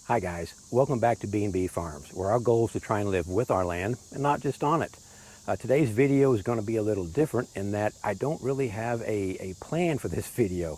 Hi guys, welcome back to B&B Farms, where our goal is to try and live with our land and not just on it. Today's video is going to be a little different in that I don't really have a plan for this video.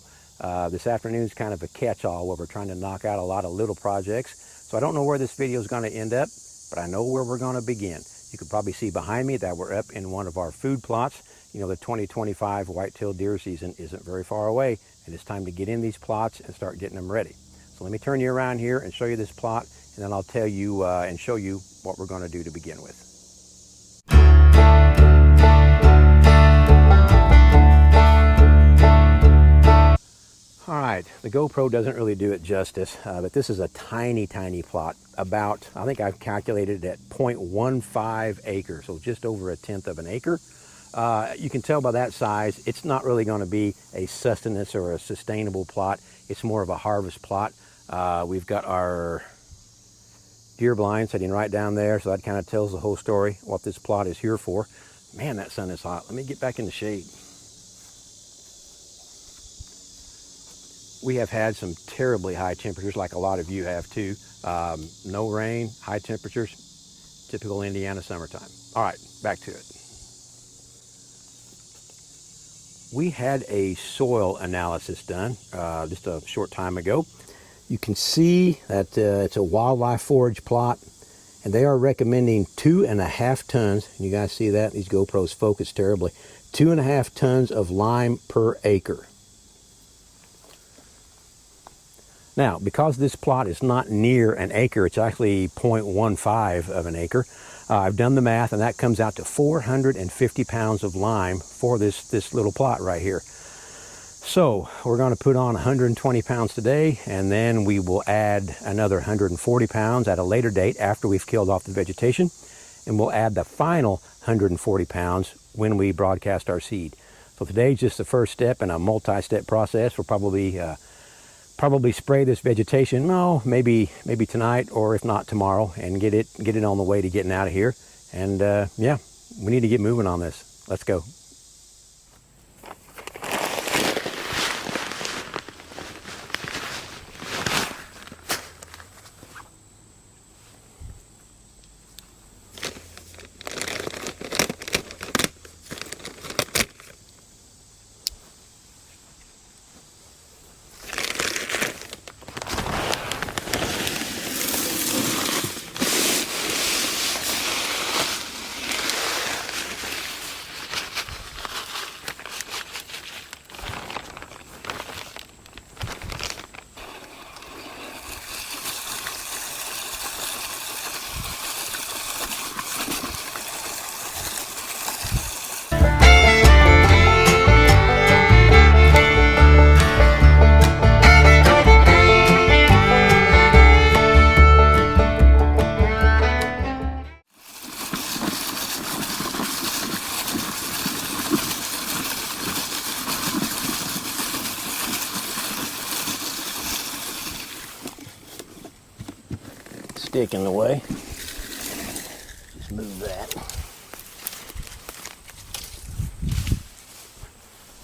This afternoon is kind of a catch-all where we're trying to knock out a lot of little projects. So I don't know where this video is going to end up, but I know where we're going to begin. You can probably see behind me that we're up in one of our food plots. You know, the 2025 white-tailed deer season isn't very far away, and it's time to get in these plots and start getting them ready. So let me turn you around here and show you this plot, and then I'll tell you and show you what we're going to do to begin with. All right, the GoPro doesn't really do it justice, but this is a tiny plot. About, I think I've calculated it at 0.15 acres, so just over 1/10 of an acre. You can tell by that size, it's not really going to be a sustenance or a sustainable plot. It's more of a harvest plot. We've got our deer blind sitting right down there, so that kind of tells the whole story, what this plot is here for. Man, that sun is hot. Let me get back in the shade. We have had some terribly high temperatures, like a lot of you have too. No rain, high temperatures, typical Indiana summertime. All right, back to it. We had a soil analysis done just a short time ago. You can see that it's a wildlife forage plot, and they are recommending 2.5 tons. And you guys see that? These GoPros focus terribly. 2.5 tons of lime per acre. Now, because this plot is not near an acre, it's actually 0.15 of an acre. I've done the math, and that comes out to 450 pounds of lime for this little plot right here. So we're going to put on 120 pounds today, and then we will add another 140 pounds at a later date after we've killed off the vegetation, and we'll add the final 140 pounds when we broadcast our seed. So today's just the first step in a multi-step process. We'll probably spray this vegetation, maybe tonight, or if not tomorrow, and get it on the way to getting out of here. And yeah, we need to get moving on this. Let's go. Stick in the way. Just move that.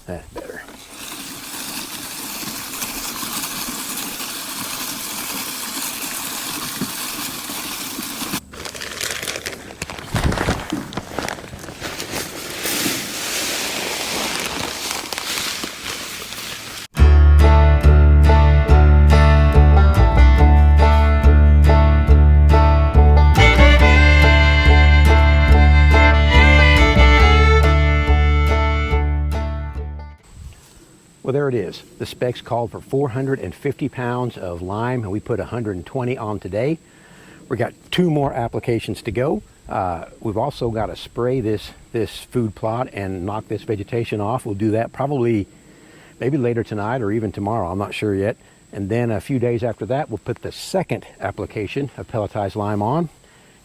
That's better. Well, there it is. The specs called for 450 pounds of lime, and we put 120 on today. We got 2 more applications to go. We've also got to spray this food plot and knock this vegetation off. We'll do that probably maybe later tonight or even tomorrow. I'm not sure yet. And then a few days after that, we'll put the second application of pelletized lime on,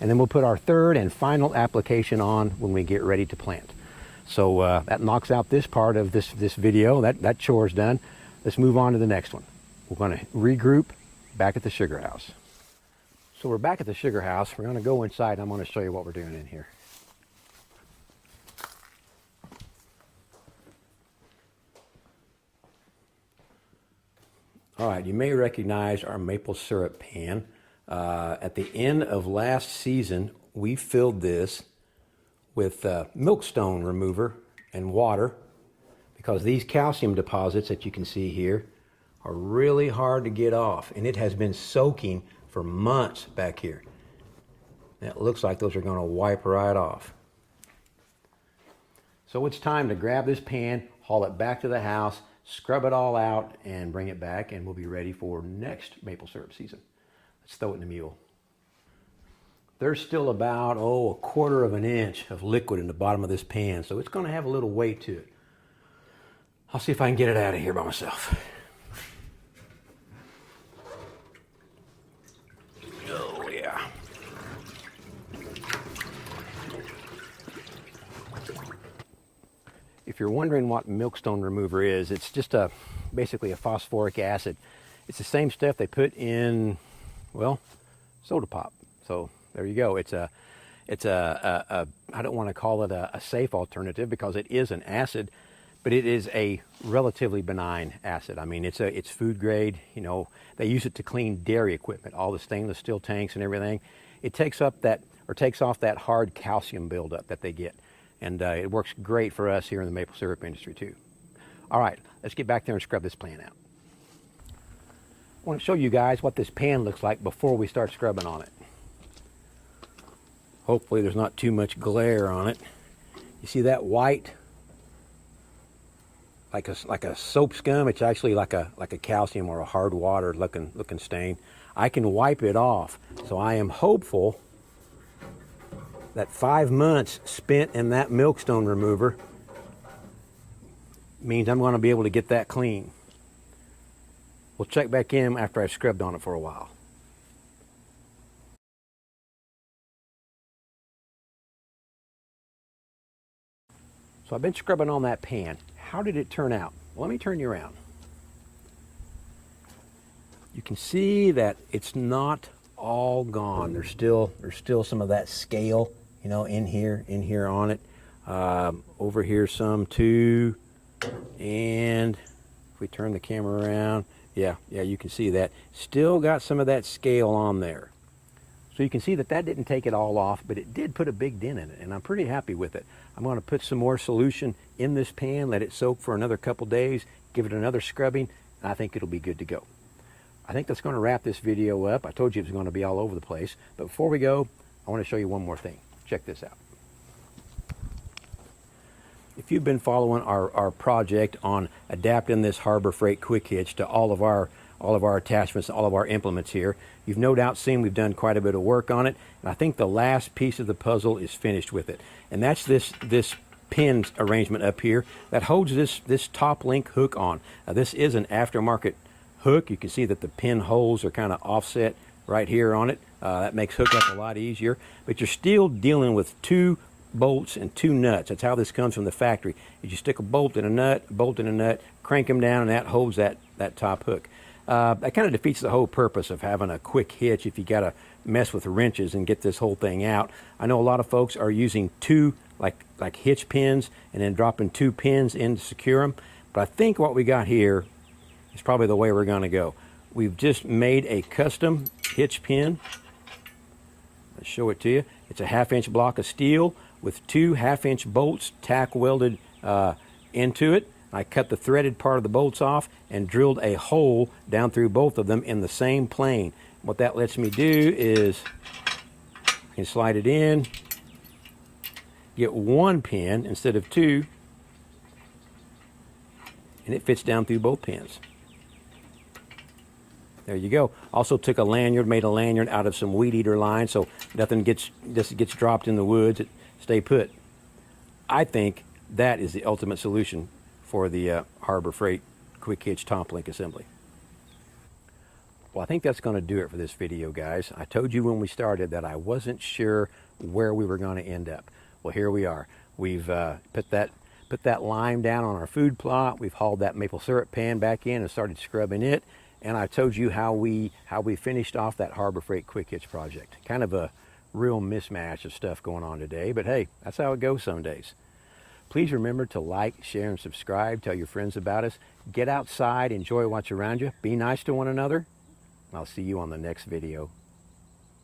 and then we'll put our third and final application on when we get ready to plant. So that knocks out this part of this video. That chore's done. Let's move on to the next one. We're going to regroup back at the sugar house. So we're back at the sugar house. We're going to go inside. I'm going to show you what we're doing in here. All right, you may recognize our maple syrup pan. At the end of last season, we filled this with milkstone remover and water, because these calcium deposits that you can see here are really hard to get off, and it has been soaking for months back here. And it looks like those are going to wipe right off. So it's time to grab this pan, haul it back to the house, scrub it all out, and bring it back, and we'll be ready for next maple syrup season. Let's throw it in the mule. There's still about, a quarter of an inch of liquid in the bottom of this pan, so it's going to have a little weight to it. I'll see if I can get it out of here by myself. Oh, yeah. If you're wondering what milkstone remover is, it's just basically a phosphoric acid. It's the same stuff they put in, soda pop. So there you go. It's a I don't want to call it a safe alternative because it is an acid, but it is a relatively benign acid. I mean, it's food grade. You know, they use it to clean dairy equipment, all the stainless steel tanks and everything. It takes off that hard calcium buildup that they get. And it works great for us here in the maple syrup industry too. All right, let's get back there and scrub this pan out. I want to show you guys what this pan looks like before we start scrubbing on it. Hopefully there's not too much glare on it. You see that white? Like a soap scum. It's actually like a calcium or a hard water looking stain. I can wipe it off, so I am hopeful that 5 months spent in that milkstone remover means I'm going to be able to get that clean. We'll check back in after I've scrubbed on it for a while. So I've been scrubbing on that pan. How did it turn out? Well, let me turn you around. You can see that it's not all gone. There's still some of that scale, you know, in here on it. Over here some too. And if we turn the camera around, yeah, you can see that. Still got some of that scale on there. So you can see that didn't take it all off, but it did put a big dent in it, and I'm pretty happy with it. I'm going to put some more solution in this pan, let it soak for another couple days, give it another scrubbing, and I think it'll be good to go. I think that's going to wrap this video up. I told you it was going to be all over the place, but before we go, I want to show you one more thing. Check this out. If you've been following our project on adapting this Harbor Freight quick hitch to all of our attachments, all of our implements here, you've no doubt seen we've done quite a bit of work on it, and I think the last piece of the puzzle is finished with it, and that's this pin arrangement up here that holds this top link hook on. Now, this is an aftermarket hook. You can see that the pin holes are kind of offset right here on it. That makes hookup a lot easier, but you're still dealing with 2 bolts and 2 nuts. That's how this comes from the factory. You just stick a bolt in a nut, crank them down, and that holds that top hook. That kind of defeats the whole purpose of having a quick hitch if you got to mess with wrenches and get this whole thing out. I know a lot of folks are using 2 like hitch pins and then dropping 2 pins in to secure them, but I think what we got here is probably the way we're going to go. We've just made a custom hitch pin. Let's show it to you. It's a 1/2 inch block of steel with 2 1/2 inch bolts tack welded into it. I cut the threaded part of the bolts off and drilled a hole down through both of them in the same plane. What that lets me do is I can slide it in, get 1 pin instead of 2, and it fits down through both pins. There you go. Also took a lanyard, made a lanyard out of some weed eater line so nothing gets dropped in the woods. It stay put. I think that is the ultimate solution for the Harbor Freight quick hitch top link assembly. Well, I think that's going to do it for this video, guys. I told you when we started that I wasn't sure where we were going to end up. Well, here we are. We've put that lime down on our food plot. We've hauled that maple syrup pan back in and started scrubbing it. And I told you how we finished off that Harbor Freight quick hitch project. Kind of a real mismatch of stuff going on today, but hey, that's how it goes some days. Please remember to like, share, and subscribe. Tell your friends about us. Get outside, enjoy what's around you. Be nice to one another. I'll see you on the next video.